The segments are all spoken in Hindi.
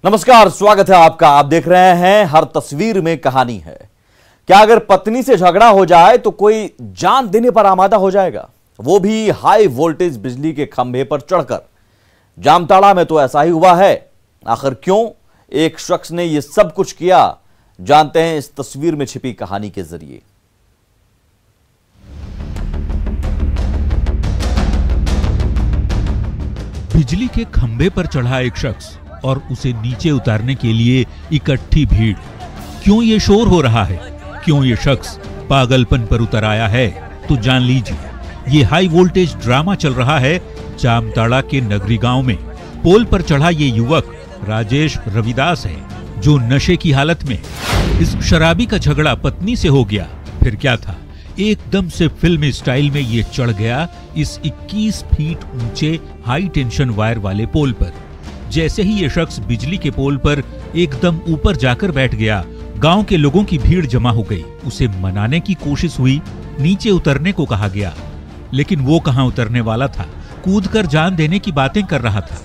नमस्कार, स्वागत है आपका। आप देख रहे हैं हर तस्वीर में कहानी है। क्या अगर पत्नी से झगड़ा हो जाए तो कोई जान देने पर आमादा हो जाएगा, वो भी हाई वोल्टेज बिजली के खंभे पर चढ़कर। जामताड़ा में तो ऐसा ही हुआ है। आखिर क्यों एक शख्स ने यह सब कुछ किया, जानते हैं इस तस्वीर में छिपी कहानी के जरिए। बिजली के खंभे पर चढ़ा एक शख्स और उसे नीचे उतारने के लिए इकट्ठी भीड़। क्यों ये शोर हो रहा है, क्यों ये शख्स पागलपन पर उतर आया है, तो जान लीजिए। ये हाई वोल्टेज ड्रामा चल रहा है जामताड़ा के नगरी गांव में। पोल पर चढ़ा ये युवक राजेश रविदास है, जो नशे की हालत में। इस शराबी का झगड़ा पत्नी से हो गया, फिर क्या था, एकदम से फिल्मी स्टाइल में ये चढ़ गया इस 21 फीट ऊंचे हाई टेंशन वायर वाले पोल पर। जैसे ही ये शख्स बिजली के पोल पर एकदम ऊपर जाकर बैठ गया, गांव के लोगों की भीड़ जमा हो गई। उसे मनाने की कोशिश हुई, नीचे उतरने को कहा गया, लेकिन वो कहां उतरने वाला था, कूदकर जान देने की बातें कर रहा था।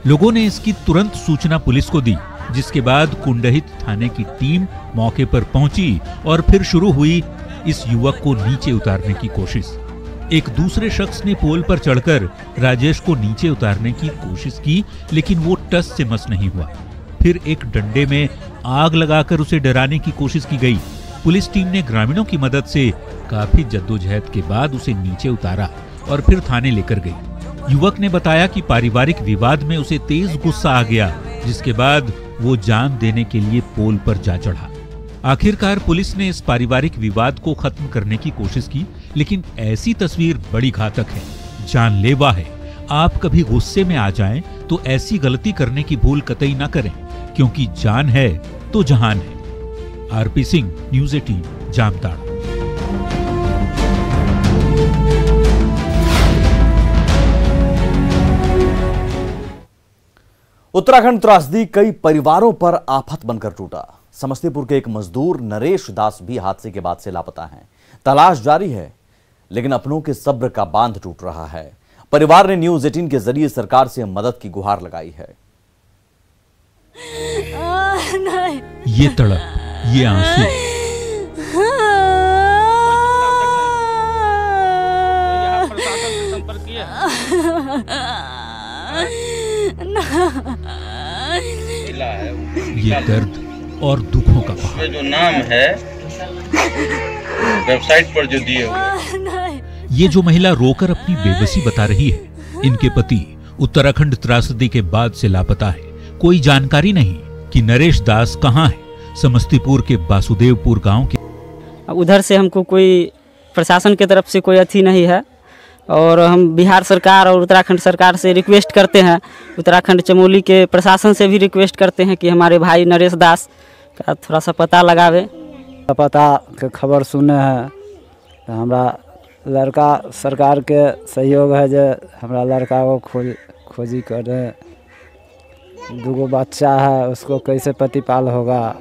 लोगों ने इसकी तुरंत सूचना पुलिस को दी, जिसके बाद कुंडहित थाने की टीम मौके पर पहुंची और फिर शुरू हुई इस युवक को नीचे उतारने की कोशिश। एक दूसरे शख्स ने पोल पर चढ़कर राजेश को नीचे उतारने की कोशिश की, लेकिन वो टस से मस नहीं हुआ। फिर एक डंडे में आग लगाकर उसे डराने की कोशिश की गई। पुलिस टीम ने ग्रामीणों की मदद से काफी जद्दोजहद के बाद उसे नीचे उतारा और फिर थाने लेकर गई। युवक ने बताया कि पारिवारिक विवाद में उसे तेज गुस्सा आ गया, जिसके बाद वो जान देने के लिए पोल पर जा चढ़ा। आखिरकार पुलिस ने इस पारिवारिक विवाद को खत्म करने की कोशिश की, लेकिन ऐसी तस्वीर बड़ी घातक है, जानलेवा है। आप कभी गुस्से में आ जाएं तो ऐसी गलती करने की भूल कतई ना करें, क्योंकि जान है तो जहान है। RP Singh, news 18, Jamtara. उत्तराखंड त्रासदी कई परिवारों पर आफत बनकर टूटा। समस्तीपुर के एक मजदूर नरेश दास भी हादसे के बाद से लापता हैं। तलाश जारी है, लेकिन अपनों के सब्र का बांध टूट रहा है। परिवार ने न्यूज़ 18 के जरिए सरकार से मदद की गुहार लगाई है। ये तड़प, ये आंसू, ये दर्द और दुखों का पहाड़। जो नाम है वेबसाइट पर जो दिए हुए। ये जो महिला रोकर अपनी बेबसी बता रही है, इनके पति उत्तराखंड त्रासदी के बाद से लापता है। कोई जानकारी नहीं कि नरेश दास कहां है। समस्तीपुर के वासुदेवपुर गांव के। उधर से हमको कोई प्रशासन की तरफ से कोई अथी नहीं है, और हम बिहार सरकार और उत्तराखंड सरकार से रिक्वेस्ट करते हैं, उत्तराखंड चमोली के प्रशासन से भी रिक्वेस्ट करते हैं कि हमारे भाई नरेश दास का थोड़ा सा पता लगावे। पता के खबर सुने हैं तो हमारा लड़का सरकार के सहयोग है, जो हमारा लड़का को खोजी करे। दूगो बच्चा है, उसको कैसे प्रतिपाल होगा।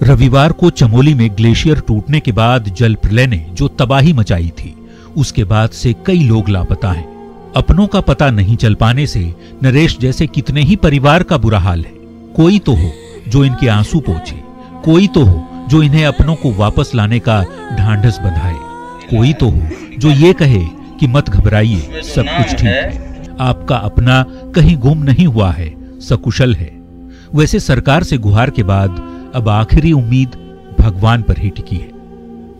रविवार को चमोली में ग्लेशियर टूटने के बाद जल प्रलय ने जो तबाही मचाई थी, उसके बाद से कई लोग लापता हैं। अपनों का पता नहीं चल पाने से नरेश जैसे कितने ही परिवार का बुरा हाल है। कोई तो हो जो इनके आंसू पोंछे, कोई तो हो जो इन्हें अपनों को वापस लाने का ढांढस बंधाए, कोई तो हो जो ये कहे कि मत घबराइए, सब कुछ ठीक है, आपका अपना कहीं गुम नहीं हुआ है, सकुशल है। वैसे सरकार से गुहार के बाद अब आखिरी उम्मीद भगवान पर ही टिकी है।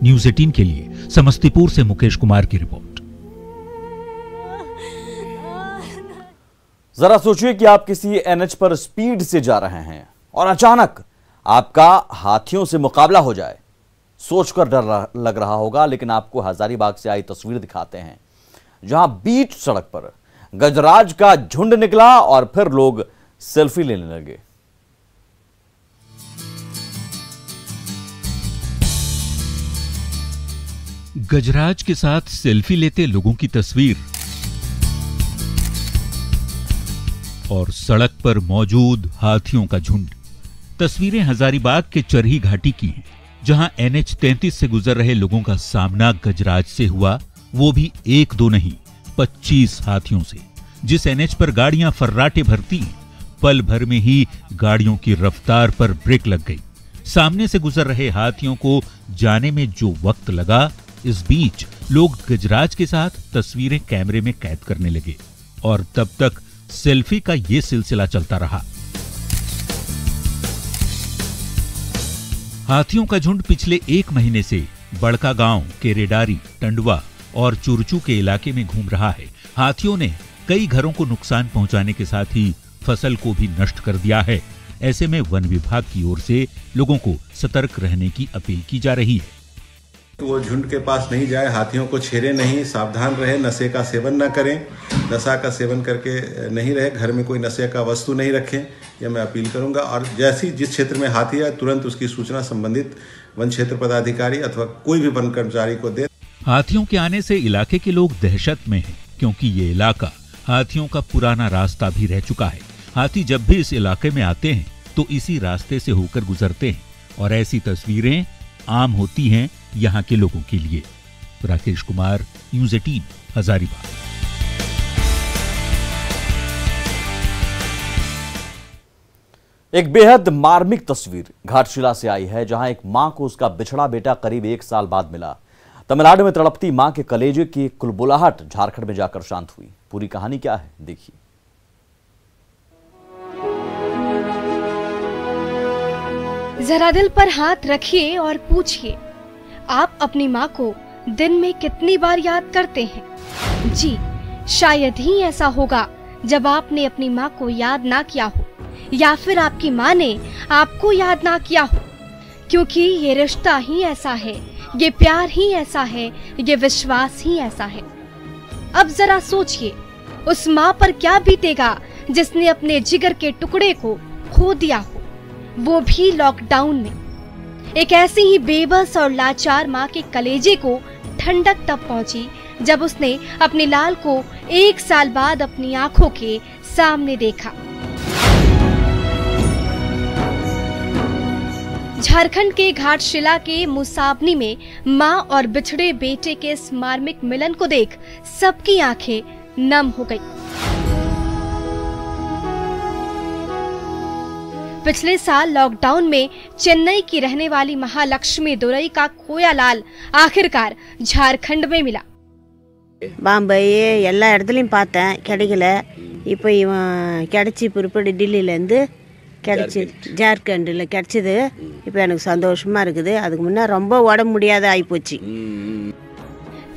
न्यूज़ 18 के लिए समस्तीपुर से मुकेश कुमार की रिपोर्ट। जरा सोचिए कि आप किसी एनएच पर स्पीड से जा रहे हैं और अचानक आपका हाथियों से मुकाबला हो जाए। सोचकर डर लग रहा होगा, लेकिन आपको हजारीबाग से आई तस्वीर दिखाते हैं, जहां बीच सड़क पर गजराज का झुंड निकला और फिर लोग सेल्फी लेने लगे। गजराज के साथ सेल्फी लेते लोगों की तस्वीर और सड़क पर मौजूद हाथियों का झुंड। तस्वीरें हजारीबाग के चरही घाटी की हैं, जहां NH 33 से गुजर रहे लोगों का सामना गजराज से हुआ, वो भी एक दो नहीं 25 हाथियों से। जिस NH पर गाड़ियां फर्राटे भरती हैं, पल भर में ही गाड़ियों की रफ्तार पर ब्रेक लग गई। सामने से गुजर रहे हाथियों को जाने में जो वक्त लगा, इस बीच लोग गजराज के साथ तस्वीरें कैमरे में कैद करने लगे और तब तक सेल्फी का ये सिलसिला चलता रहा। हाथियों का झुंड पिछले 1 महीने से बड़का गांव, केरेडारी, टंडवा और चुरचू के इलाके में घूम रहा है। हाथियों ने कई घरों को नुकसान पहुंचाने के साथ ही फसल को भी नष्ट कर दिया है। ऐसे में वन विभाग की ओर से लोगों को सतर्क रहने की अपील की जा रही है। वो झुंड के पास नहीं जाए, हाथियों को छेड़े नहीं, सावधान रहे, नशे का सेवन न करें, नशा का सेवन करके नहीं रहे, घर में कोई नशे का वस्तु नहीं रखें, यह मैं अपील करूंगा। और जैसी जिस क्षेत्र में हाथी है तुरंत उसकी सूचना संबंधित वन क्षेत्र पदाधिकारी अथवा कोई भी वन कर्मचारी को दे। हाथियों के आने से इलाके के लोग दहशत में हैं, क्योंकि ये इलाका हाथियों का पुराना रास्ता भी रह चुका है। हाथी जब भी इस इलाके में आते हैं तो इसी रास्ते से होकर गुजरते हैं और ऐसी तस्वीरें आम होती हैं यहाँ के लोगों के लिए। राकेश कुमार, न्यूज़ 18, हजारीबाग। एक बेहद मार्मिक तस्वीर घाटशिला से आई है, जहां एक मां को उसका बिछड़ा बेटा करीब 1 साल बाद मिला। तमिलनाडु में तड़पती मां के कलेजे की कुलबुलाहट झारखंड में जाकर शांत हुई। पूरी कहानी क्या है, देखिए। जरा दिल पर हाथ रखिए और पूछिए, आप अपनी माँ को दिन में कितनी बार याद करते हैं? जी, शायद ही ऐसा होगा जब आपने अपनी माँ को याद ना किया हो या फिर आपकी माँ ने आपको याद ना किया हो, क्योंकि ये रिश्ता ही ऐसा है, ये प्यार ही ऐसा है, ये विश्वास ही ऐसा है। अब जरा सोचिए, उस माँ पर क्या बीतेगा जिसने अपने जिगर के टुकड़े को खो दिया हो, वो भी लॉकडाउन में। एक ऐसी ही बेबस और लाचार माँ के कलेजे को ठंडक तब पहुंची जब उसने अपने लाल को 1 साल बाद अपनी आंखों के सामने देखा। झारखंड के घाटशिला के मुसाबनी में माँ और बिछड़े बेटे के इस मार्मिक मिलन को देख सबकी आंखें नम हो गई। पिछले साल लॉकडाउन में चेन्नई की रहने वाली महालक्ष्मी दुरई का खोया लाल आखिरकार झारखंड में मिला। பாம்பே எல்லா இடத்துலயும் பார்த்தேன், கிடைக்கல. இப்போ இவன் கிடைச்சி புறப்படி டில்லியிலேருந்து கிடைச்சி ஜார்க்கண்டில் கிடைச்சது. இப்போ எனக்கு சந்தோஷமா இருக்குது. அதுக்கு முன்னே ரொம்ப உடம்பு முடியாத ஆயிப்போச்சு।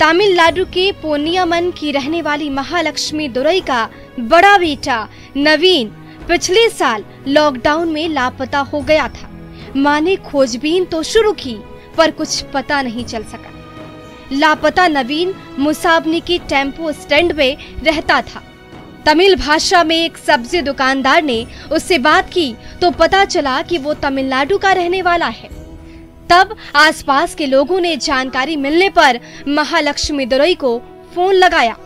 तमिलनाडु के पोनियामन की रहने वाली महालक्ष्मी दुरई का बड़ा बेटा नवीन पिछले साल लॉकडाउन में लापता हो गया था। मां ने खोजबीन तो शुरू की पर कुछ पता नहीं चल सका। लापता नवीन मुसाबनी के टेम्पो स्टैंड में रहता था। तमिल भाषा में एक सब्जी दुकानदार ने उससे बात की तो पता चला कि वो तमिलनाडु का रहने वाला है। तब आसपास के लोगों ने जानकारी मिलने पर महालक्ष्मी दुरई को फोन लगाया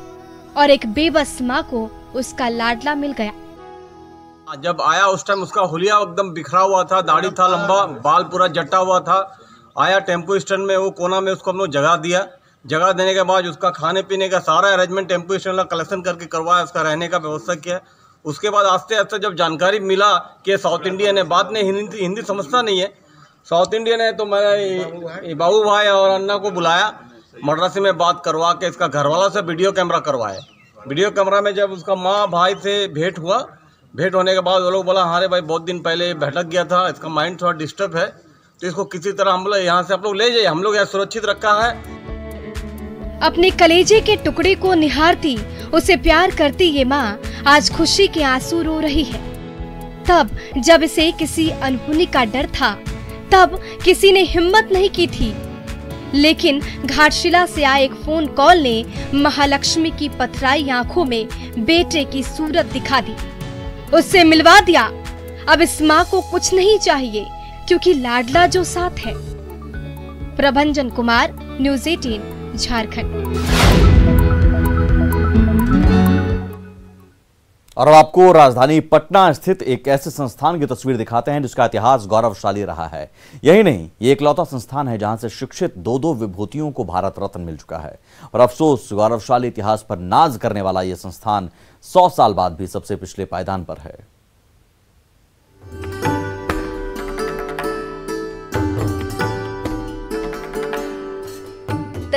और एक बेबस माँ को उसका लाडला मिल गया। जब आया उस टाइम उसका हुलिया एकदम बिखरा हुआ था, दाढ़ी था लंबा, बाल पूरा जटा हुआ था। आया टेम्पो स्टैंड में, वो कोना में उसको हम लोग जगह दिया। जगह देने के बाद उसका खाने पीने का सारा अरेंजमेंट टेम्पो स्टैंड का कलेक्शन करके करवाया, उसका रहने का व्यवस्था किया। उसके बाद आस्ते आस्ते जब जानकारी मिला कि साउथ इंडियन है, बाद में हिंदी समझता नहीं है, साउथ इंडियन है, तो मैं बाबू भाई और अन्ना को बुलाया, मद्रासी में बात करवा के इसका घरवाला से वीडियो कैमरा करवाया। वीडियो कैमरा में जब उसका माँ भाई से भेंट हुआ, भेंट होने के बाद वो लोग बोला, हाँ रे भाई बहुत दिन पहले भटक गया था, इसका माइंड थोड़ा डिस्टर्ब है, तो इसको किसी तरह हम लोग यहाँ से आप लोग ले जाइए, हम लोग यहाँ सुरक्षित रखा है। अपने कलेजे के टुकड़े को निहारती, उसे प्यार करती ये माँ आज खुशी के आंसू रो रही है। तब जब इसे किसी अनहोनी का डर था, तब किसी ने हिम्मत नहीं की थी, लेकिन घाटशिला से आए एक फोन कॉल ने महालक्ष्मी की पथराई आंखों में बेटे की सूरत दिखा दी, उससे मिलवा दिया। अब इस माँ को कुछ नहीं चाहिए, क्योंकि लाडला जो साथ है। प्रभंजन कुमार, न्यूज़ 18, झारखंड। और अब आपको राजधानी पटना स्थित एक ऐसे संस्थान की तस्वीर दिखाते हैं जिसका इतिहास गौरवशाली रहा है। यही नहीं, ये एकलौता संस्थान है जहां से शिक्षित 2 विभूतियों को भारत रत्न मिल चुका है। और अफसोस, गौरवशाली इतिहास पर नाज करने वाला यह संस्थान 100 साल बाद भी सबसे पिछले पायदान पर है।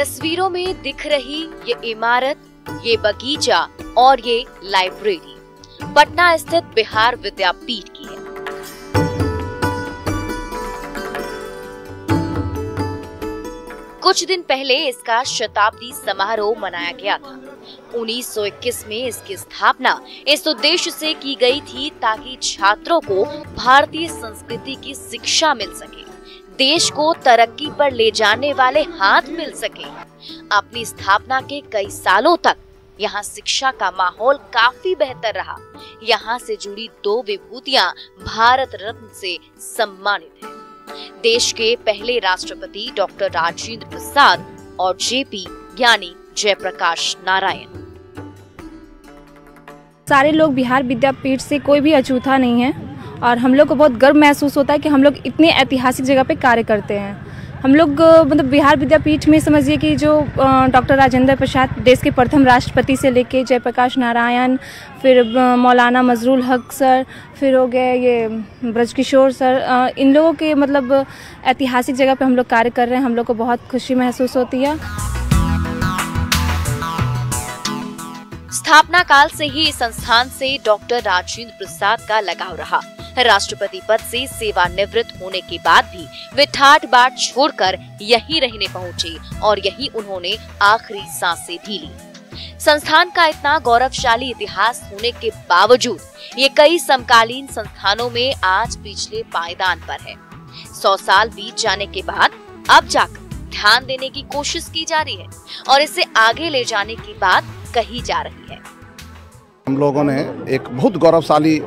तस्वीरों में दिख रही ये इमारत, ये बगीचा और ये लाइब्रेरी पटना स्थित बिहार विद्यापीठ की है। कुछ दिन पहले इसका शताब्दी समारोह मनाया गया था। 1921 में इसकी स्थापना इस उद्देश्य से की गई थी ताकि छात्रों को भारतीय संस्कृति की शिक्षा मिल सके, देश को तरक्की पर ले जाने वाले हाथ मिल सके। अपनी स्थापना के कई सालों तक यहाँ शिक्षा का माहौल काफी बेहतर रहा। यहाँ से जुड़ी 2 विभूतियां भारत रत्न से सम्मानित हैं। देश के पहले राष्ट्रपति डॉक्टर राजेंद्र प्रसाद और जेपी यानी जयप्रकाश नारायण। सारे लोग बिहार विद्यापीठ से कोई भी अछूता नहीं है और हम लोग को बहुत गर्व महसूस होता है कि हम लोग इतनी ऐतिहासिक जगह पे कार्य करते हैं। हम लोग मतलब बिहार विद्यापीठ में समझिए कि जो डॉक्टर राजेंद्र प्रसाद देश के प्रथम राष्ट्रपति से लेके जयप्रकाश नारायण, फिर मौलाना मजरूल हक सर, फिर हो गए ये ब्रजकिशोर सर, इन लोगों के मतलब ऐतिहासिक जगह पे हम लोग कार्य कर रहे हैं। हम लोग को बहुत खुशी महसूस होती है। स्थापना काल से ही इस संस्थान से डॉक्टर राजेंद्र प्रसाद का लगाव रहा। राष्ट्रपति पद से सेवानिवृत्त होने के बाद भी वे ठाठ बाट छोड़कर यहीं रहने पहुंचे और यहीं उन्होंने आखिरी सांसें भी ली। संस्थान का इतना गौरवशाली इतिहास होने के बावजूद ये कई समकालीन संस्थानों में आज पिछले पायदान पर है। 100 साल बीत जाने के बाद अब जाकर ध्यान देने की कोशिश की जा रही है और इसे आगे ले जाने की बात कही जा रही है। हम लोगों ने एक बहुत गौरवशाली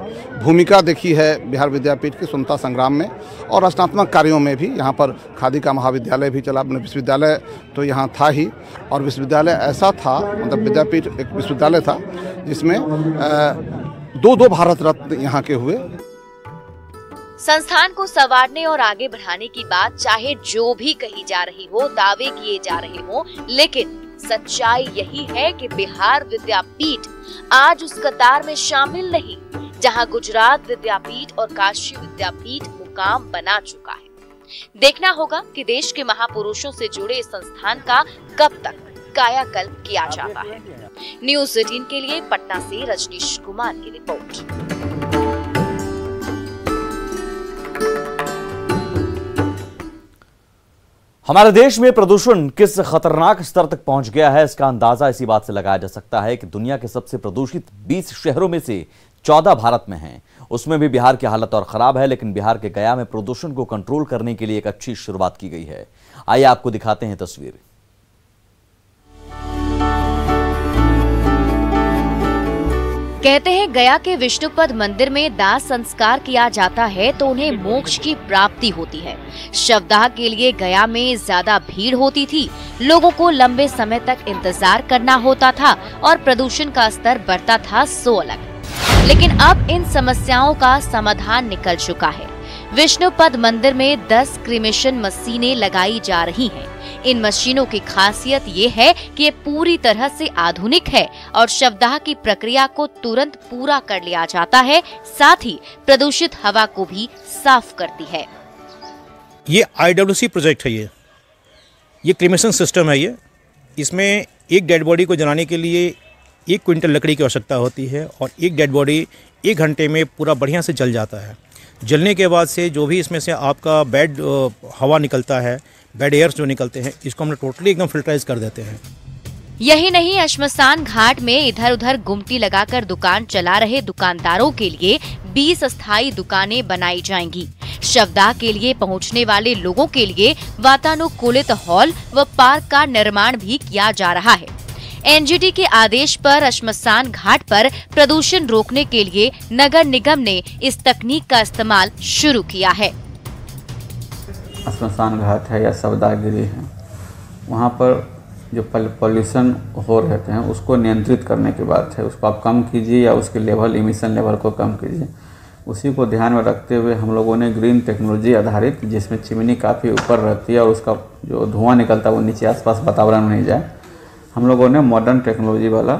भूमिका देखी है बिहार विद्यापीठ के स्वतंत्रता संग्राम में और रचनात्मक कार्यों में भी। यहाँ पर खादी का महाविद्यालय भी चला, विश्वविद्यालय तो यहाँ था ही, और विश्वविद्यालय ऐसा था, मतलब विद्यापीठ एक विश्वविद्यालय था जिसमें 2 भारत रत्न यहाँ के हुए। संस्थान को संवारने और आगे बढ़ाने की बात चाहे जो भी कही जा रही हो, दावे किए जा रहे हो, लेकिन सच्चाई यही है कि बिहार विद्यापीठ आज उस कतार में शामिल नहीं जहां गुजरात विद्यापीठ और काशी विद्यापीठ मुकाम बना चुका है। देखना होगा कि देश के महापुरुषों से जुड़े इस संस्थान का कब तक कायाकल्प किया जाता है। न्यूज़ 18 के लिए पटना से रजनीश कुमार की रिपोर्ट। हमारे देश में प्रदूषण किस खतरनाक स्तर तक पहुंच गया है, इसका अंदाजा इसी बात से लगाया जा सकता है कि दुनिया के सबसे प्रदूषित 20 शहरों में से 14 भारत में हैं। उसमें भी बिहार की हालत और खराब है, लेकिन बिहार के गया में प्रदूषण को कंट्रोल करने के लिए एक अच्छी शुरुआत की गई है। आइए आपको दिखाते हैं तस्वीर। कहते हैं गया के विष्णुपद मंदिर में दाह संस्कार किया जाता है तो उन्हें मोक्ष की प्राप्ति होती है। शवदाह के लिए गया में ज्यादा भीड़ होती थी, लोगों को लंबे समय तक इंतजार करना होता था और प्रदूषण का स्तर बढ़ता था सो अलग। लेकिन अब इन समस्याओं का समाधान निकल चुका है। विष्णुपद मंदिर में 10 क्रीमेशन मशीनें लगाई जा रही हैं। इन मशीनों की खासियत ये है कि ये पूरी तरह से आधुनिक है और शवदाह की प्रक्रिया को तुरंत पूरा कर लिया जाता है, साथ ही प्रदूषित हवा को भी साफ करती है। ये IWC प्रोजेक्ट है। ये क्रीमेशन सिस्टम है। इसमें एक डेड बॉडी को जलाने के लिए 1 क्विंटल लकड़ी की आवश्यकता होती है और एक डेड बॉडी 1 घंटे में पूरा बढ़िया से जल जाता है। जलने के बाद से जो भी इसमें से आपका बैड हवा निकलता है, बैड एयर्स जो निकलते हैं, इसको हम टोटली एकदम फिल्टराइज कर देते हैं। यही नहीं, श्मशान घाट में इधर उधर गुमटी लगाकर दुकान चला रहे दुकानदारों के लिए 20 अस्थायी दुकानें बनाई जाएंगी। शवदाह के लिए पहुंचने वाले लोगों के लिए वातानुकूलित हॉल व पार्क का निर्माण भी किया जा रहा है। NGT के आदेश पर श्मशान घाट पर प्रदूषण रोकने के लिए नगर निगम ने इस तकनीक का इस्तेमाल शुरू किया है। श्मशान घाट है या शवदाहगिरी है, वहाँ पर जो पॉल्यूशन हो रहते हैं उसको नियंत्रित करने की बात है। उसको आप कम कीजिए या उसके लेवल, इमिशन लेवल को कम कीजिए। उसी को ध्यान में रखते हुए हम लोगों ने ग्रीन टेक्नोलॉजी आधारित, जिसमें चिमनी काफ़ी ऊपर रहती है और उसका जो धुआं निकलता है वो नीचे आसपास वातावरण में नहीं जाए, हम लोगों ने मॉडर्न टेक्नोलॉजी वाला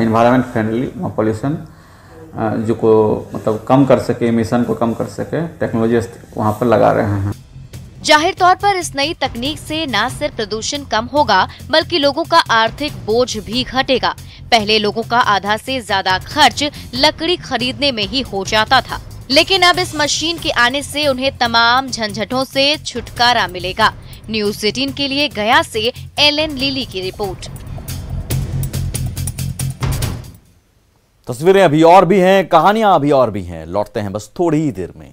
इन्वायरमेंट फ्रेंडली पॉल्यूशन जो को मतलब कम कर सके, इमिशन को कम कर सके, टेक्नोलॉजी वहाँ पर लगा रहे हैं। जाहिर तौर पर इस नई तकनीक से न सिर्फ प्रदूषण कम होगा बल्कि लोगों का आर्थिक बोझ भी घटेगा। पहले लोगों का आधा से ज्यादा खर्च लकड़ी खरीदने में ही हो जाता था, लेकिन अब इस मशीन के आने से उन्हें तमाम झंझटों से छुटकारा मिलेगा। न्यूज़ 18 के लिए गया से एलन लिली की रिपोर्ट। तस्वीरें अभी और भी हैं, कहानियां अभी और भी हैं, लौटते हैं बस थोड़ी ही देर में।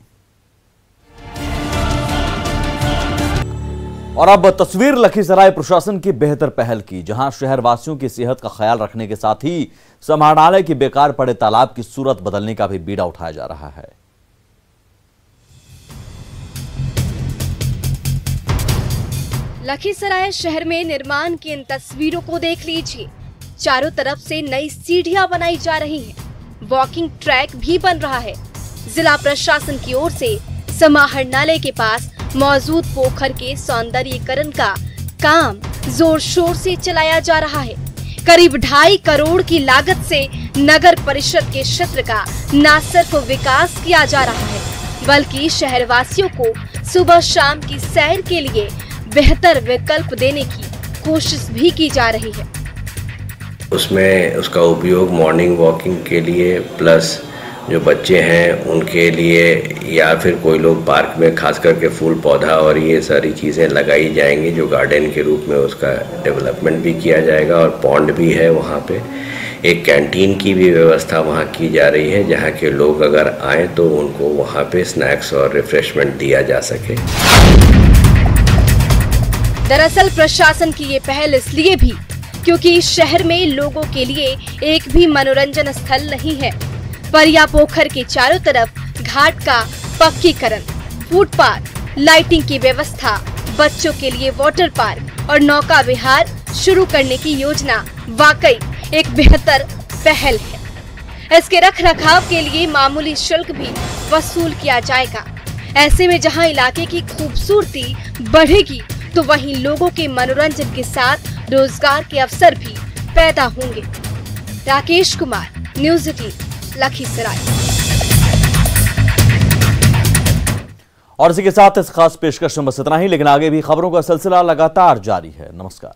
और अब तस्वीर लखीसराय प्रशासन की बेहतर पहल की, जहां शहरवासियों की सेहत का ख्याल रखने के साथ ही समाहरणालय की बेकार पड़े तालाब की सूरत बदलने का भी बीड़ा उठाया जा रहा है। लखीसराय शहर में निर्माण की इन तस्वीरों को देख लीजिए। चारों तरफ से नई सीढ़ियां बनाई जा रही हैं, वॉकिंग ट्रैक भी बन रहा है। जिला प्रशासन की ओर से समाहरणालय के पास मौजूद पोखर के सौंदर्यीकरण का काम जोर शोर से चलाया जा रहा है। करीब 2.5 करोड़ की लागत से नगर परिषद के क्षेत्र का न सिर्फ विकास किया जा रहा है बल्कि शहरवासियों को सुबह शाम की सैर के लिए बेहतर विकल्प देने की कोशिश भी की जा रही है। उसमें उसका उपयोग मॉर्निंग वॉकिंग के लिए प्लस जो बच्चे हैं उनके लिए या फिर कोई लोग पार्क में खास करके फूल पौधा और ये सारी चीज़ें लगाई जाएंगी जो गार्डन के रूप में उसका डेवलपमेंट भी किया जाएगा। और पॉन्ड भी है वहाँ पे, एक कैंटीन की भी व्यवस्था वहाँ की जा रही है जहाँ के लोग अगर आए तो उनको वहाँ पे स्नैक्स और रिफ्रेशमेंट दिया जा सके। दरअसल प्रशासन की ये पहल इसलिए भी क्योंकि शहर में लोगों के लिए एक भी मनोरंजन स्थल नहीं है। परिया पोखर के चारों तरफ घाट का पक्कीकरण, फुटपाथ, लाइटिंग की व्यवस्था, बच्चों के लिए वाटर पार्क और नौका विहार शुरू करने की योजना वाकई एक बेहतर पहल है। इसके रखरखाव के लिए मामूली शुल्क भी वसूल किया जाएगा। ऐसे में जहां इलाके की खूबसूरती बढ़ेगी तो वहीं लोगों के मनोरंजन के साथ रोजगार के अवसर भी पैदा होंगे। राकेश कुमार, न्यूज़ 18, लखीसराय। और इसी के साथ इस खास पेशकश में बस इतना ही, लेकिन आगे भी खबरों का सिलसिला लगातार जारी है। नमस्कार।